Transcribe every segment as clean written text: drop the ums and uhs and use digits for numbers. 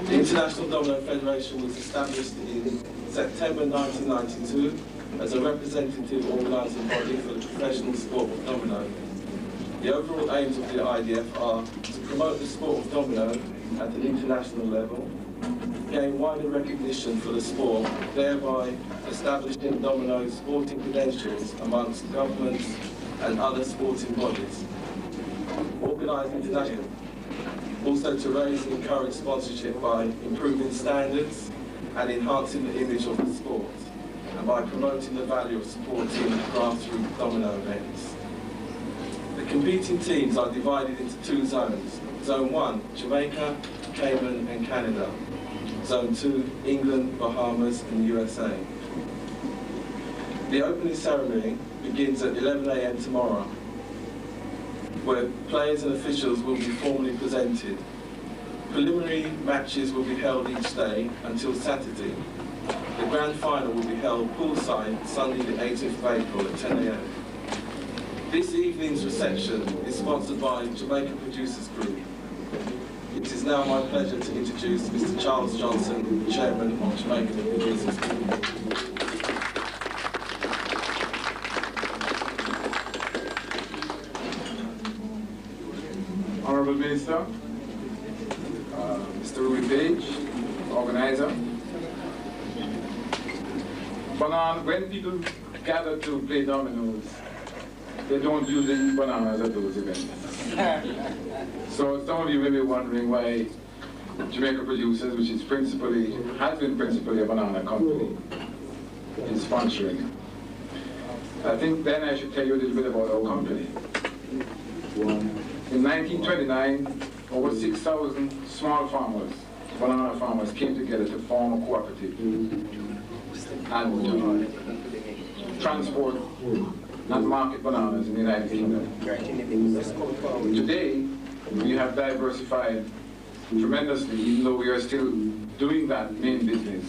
The International Domino Federation was established in September 1992 as a representative organising body for the professional sport of domino. The overall aims of the IDF are to promote the sport of domino at an international level, gain wider recognition for the sport, thereby establishing domino sporting credentials amongst governments and other sporting bodies, organise international, also to raise and encourage sponsorship by improving standards and enhancing the image of the sport, and by promoting the value of supporting grassroots domino events. The competing teams are divided into two zones. Zone 1, Jamaica, Cayman and Canada. Zone 2, England, Bahamas and USA. The opening ceremony begins at 11 AM tomorrow, where players and officials will be formally presented. Preliminary matches will be held each day until Saturday. The grand final will be held poolside Sunday the 18th of April at 10 AM. This evening's reception is sponsored by Jamaica Producers Group. It is now my pleasure to introduce Mr. Charles Johnson, Chairman of Jamaica Producers Group. Honourable Minister, Mr. Ruby Page, organizer. When people gather to play dominoes, they don't usually eat bananas at those events. So some of you may be wondering why Jamaica Producers, which is has been principally a banana company, is sponsoring. I think then I should tell you a little bit about our company. In 1929, over 6,000 small farmers, banana farmers, came together to form a cooperative and to transport and market bananas in the United Kingdom. Today, we have diversified tremendously, even though we are still doing that main business,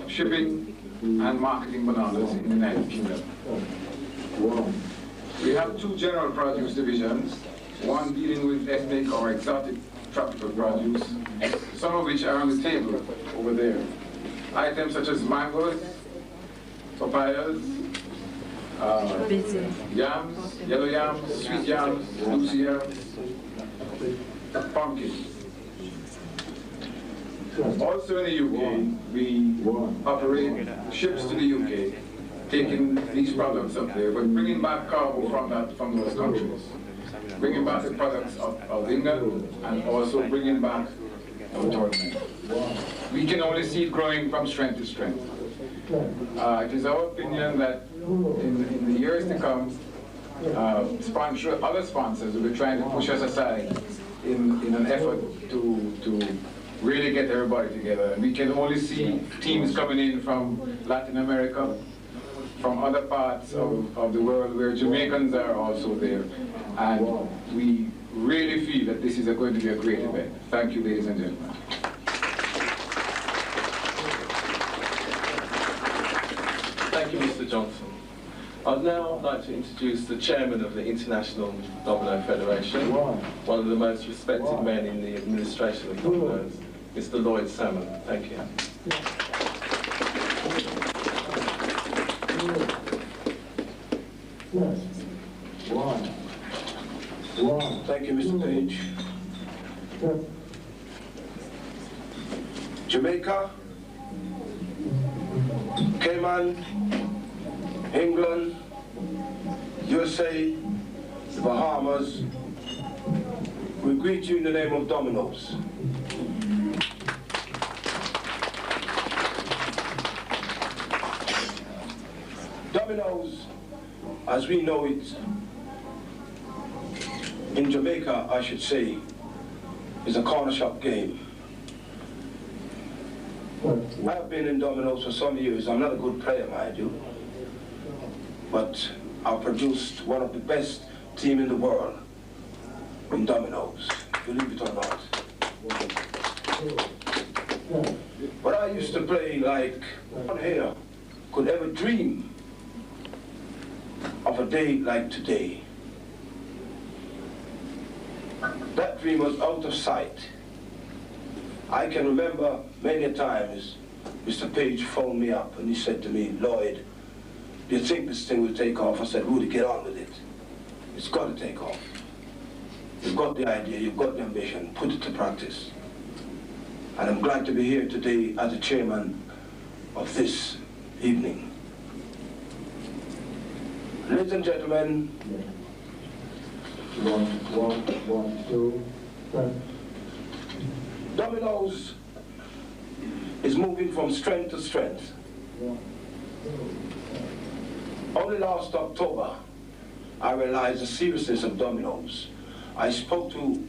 shipping and marketing bananas in the United Kingdom. We have two general produce divisions, one dealing with ethnic or exotic tropical produce, some of which are on the table over there. Items such as mangoes, papayas, yams, yellow yams, sweet yams, lucy yams, pumpkins. Also in the UK, we operate ships to the UK, taking these products up there, but bringing back cargo from those countries. Bringing back the products of England and also bringing back our tournament. We can only see it growing from strength to strength. It is our opinion that in the years to come, other sponsors will be trying to push us aside in an effort to really get everybody together. And we can only see teams coming in from Latin America, from other parts of the world where Jamaicans are also there. And we really feel that this is going to be a great event. Thank you, ladies and gentlemen. Thank you, Mr. Johnson. I'd now like to introduce the chairman of the International Domino Federation, one of the most respected men in the administration of dominoes, Mr. Lloyd Salmon. Thank you. Thank you, Mr. Page. Jamaica, Cayman, England, USA, the Bahamas, we greet you in the name of dominoes. Dominoes, as we know it, in Jamaica, I should say, is a corner shop game. I've been in dominoes for some years. I'm not a good player, mind you, but I've produced one of the best teams in the world in dominoes, believe it or not. But I used to play like one here could ever dream of a day like today. That dream was out of sight. I can remember many times Mr. Page phoned me up and he said to me, Lloyd, do you think this thing will take off? I said, Rudy, get on with it. It's got to take off. You've got the idea, you've got the ambition, put it to practice. And I'm glad to be here today as the chairman of this evening. Ladies and gentlemen, 1, 2, 3. Domino's is moving from strength to strength. Only last October, I realized the seriousness of Domino's. I spoke to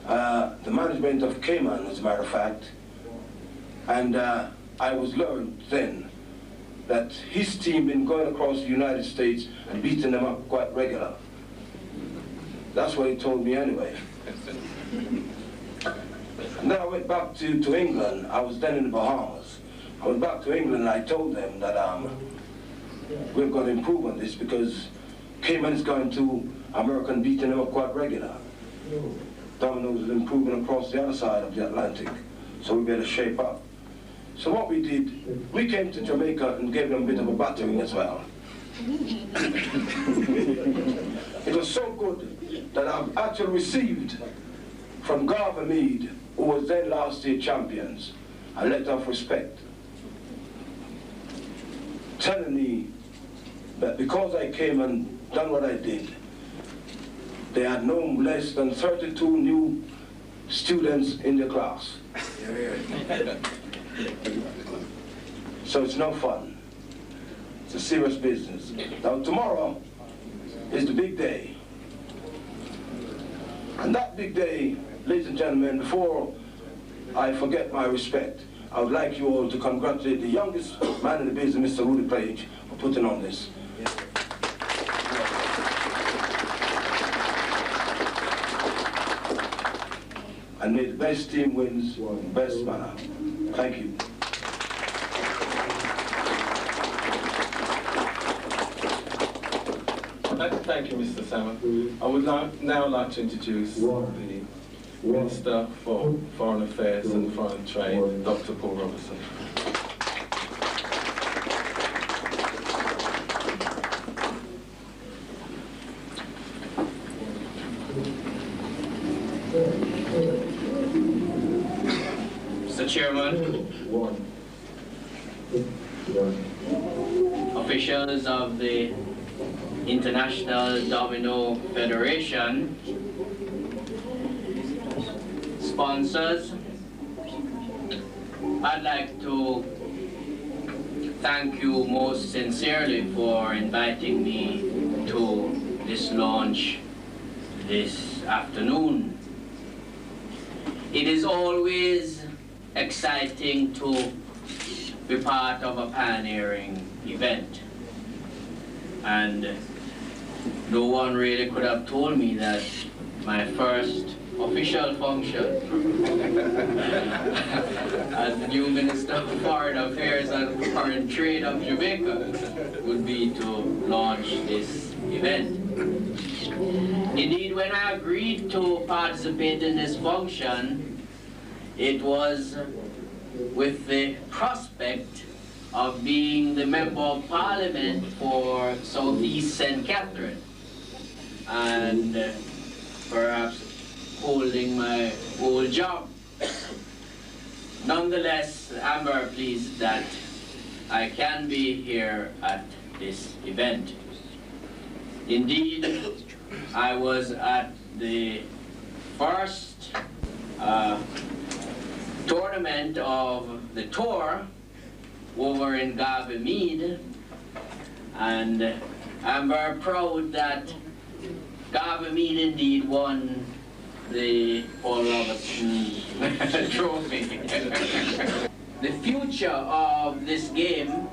the management of Cayman, as a matter of fact, and I was learned then that his team been going across the United States and beating them up quite regular. That's what he told me anyway. And then I went back to England. I was then in the Bahamas. I went back to England and I told them that we're going to improve on this because Cayman is going to America and beating them up quite regular. Domino's is improving across the other side of the Atlantic, so we better shape up. So what we did, we came to Jamaica and gave them a bit of a battering as well. It was so good that I've actually received from Garver Mead, who was then last year champions, a letter of respect, telling me that because I came and done what I did, they had no less than 32 new students in the class. So it's no fun. It's a serious business. Now tomorrow is the big day. And that big day, ladies and gentlemen, before I forget my respect, I would like you all to congratulate the youngest man in the business, Mr. Rudy Page, for putting on this. And may the best team wins in the best manner. Thank you. Thank you, Mr. Salmon. I would now like to introduce the Minister for Foreign Affairs and Foreign Trade, Dr. Paul Robertson. Mr. Chairman, officials of the International Domino Federation, sponsors, I'd like to thank you most sincerely for inviting me to this launch this afternoon. It is always exciting to be part of a pioneering event. And no one really could have told me that my first official function as the new Minister of Foreign Affairs and Foreign Trade of Jamaica would be to launch this event. Indeed, when I agreed to participate in this function, it was with the prospect of being the Member of Parliament for Southeast St. Catherine and perhaps holding my old job. Nonetheless, I'm very pleased that I can be here at this event. Indeed, I was at the first tournament of the tour over in Garver Mead, and I'm very proud that Garver Mead indeed won the Paul Robertson trophy. The future of this game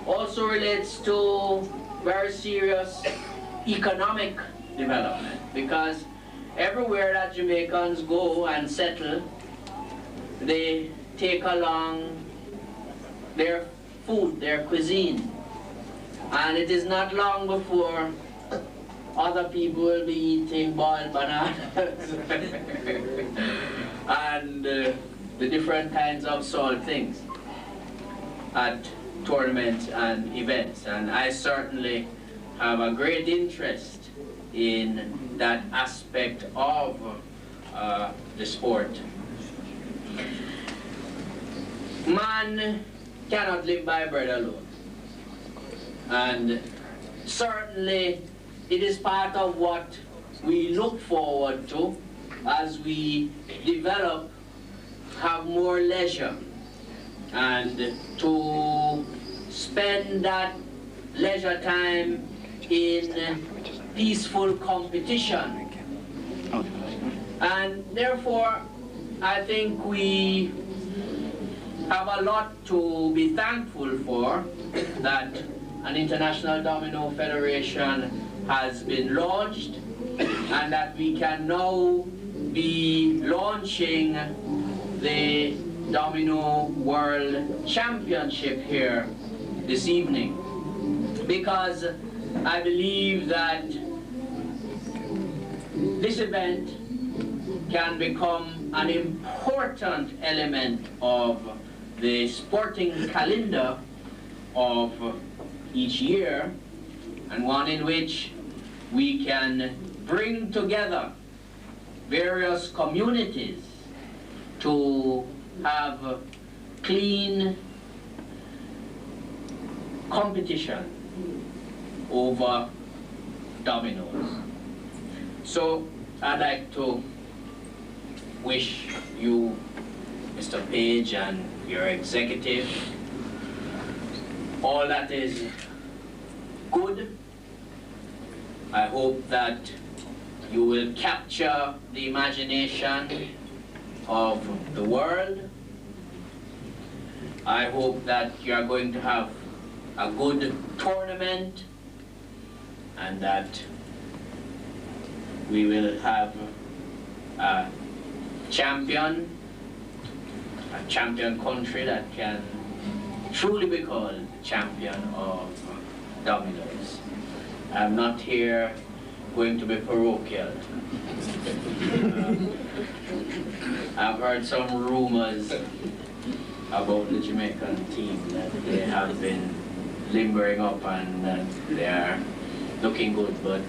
also relates to very serious economic development, because everywhere that Jamaicans go and settle, they take along their food, their cuisine. And it is not long before other people will be eating boiled bananas and the different kinds of soil things at tournaments and events, and I certainly have a great interest in that aspect of the sport. Man cannot live by bread alone, and certainly it is part of what we look forward to as we develop, have more leisure, and to spend that leisure time in peaceful competition. And therefore, I think we have a lot to be thankful for, that an International Domino Federation has been launched, and that we can now be launching the Domino World Championship here this evening, because I believe that this event can become an important element of the sporting calendar of each year, and one in which we can bring together various communities to have clean competition over dominoes. So I'd like to wish you, Mr. Page, and your executive all that is good. I hope that you will capture the imagination of the world. I hope that you are going to have a good tournament, and that we will have a champion country that can truly be called champion of dominoes. I'm not here going to be parochial. I've heard some rumors about the Jamaican team that they have been limbering up and that they are looking good, but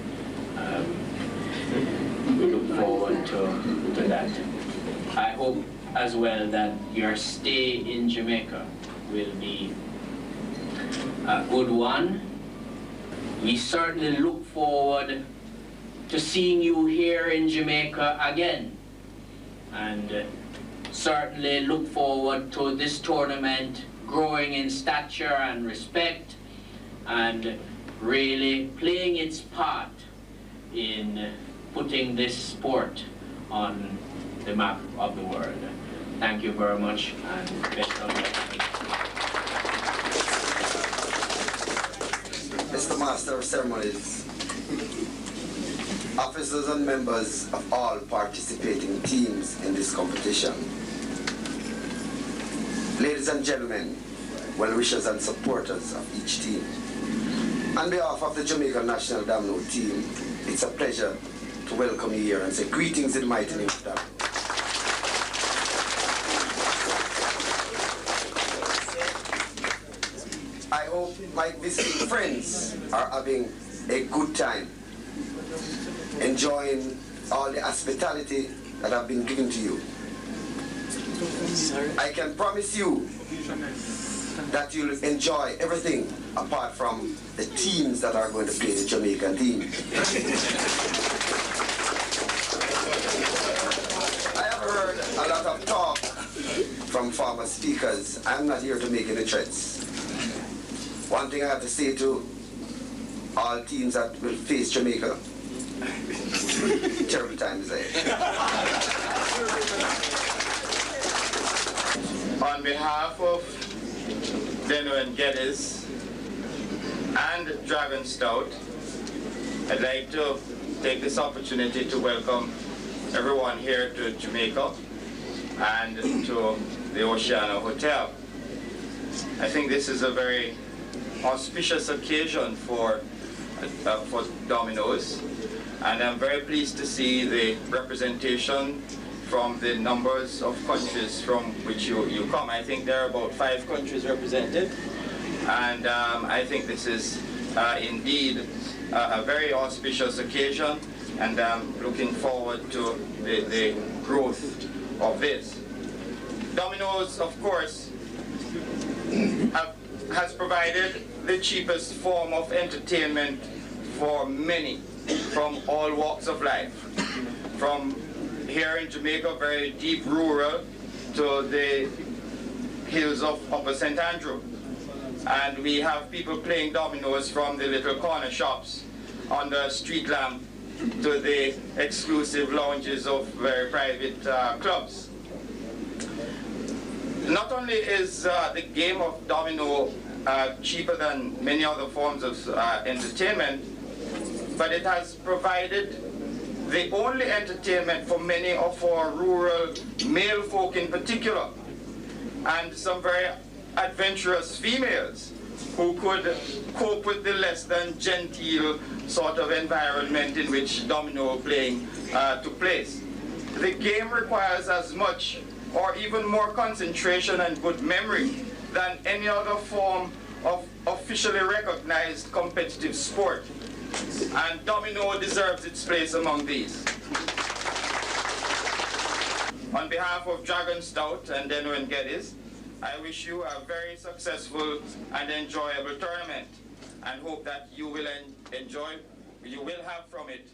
we look forward to that. I hope as well that your stay in Jamaica will be a good one. We certainly look forward to seeing you here in Jamaica again, and certainly look forward to this tournament growing in stature and respect, and really playing its part in putting this sport on the map of the world. Thank you very much, and best of luck. Mr. Master of Ceremonies, officers and members of all participating teams in this competition, ladies and gentlemen, well-wishers and supporters of each team, on behalf of the Jamaica National Domino team, it's a pleasure to welcome you here and say greetings in the mighty name of God. I hope my visiting friends are having a good time, enjoying all the hospitality that have been given to you. I can promise you that you'll enjoy everything apart from the teams that are going to play the Jamaican team. I have heard a lot of talk from former speakers. I'm not here to make any threats. One thing I have to say to all teams that will face Jamaica, terrible times ahead. On behalf of Deno and Geddes and Dragon Stout, I'd like to take this opportunity to welcome everyone here to Jamaica and to the Oceana Hotel. I think this is a very auspicious occasion for dominoes, and I'm very pleased to see the representation from the numbers of countries from which you come. I think there are about 5 countries represented, and I think this is indeed a very auspicious occasion, and I'm looking forward to the growth of this. Domino's, of course, has provided the cheapest form of entertainment for many from all walks of life. From here in Jamaica, very deep rural, to the hills of Upper St. Andrew. And we have people playing dominoes from the little corner shops under street lamp to the exclusive lounges of very private clubs. Not only is the game of domino cheaper than many other forms of entertainment, but it has provided the only entertainment for many of our rural male folk in particular, and some very adventurous females who could cope with the less than genteel sort of environment in which domino playing took place. The game requires as much or even more concentration and good memory than any other form of officially recognized competitive sport. And domino deserves its place among these. On behalf of Dragon Stout and Domino and Geddes, I wish you a very successful and enjoyable tournament, and hope that you will have from it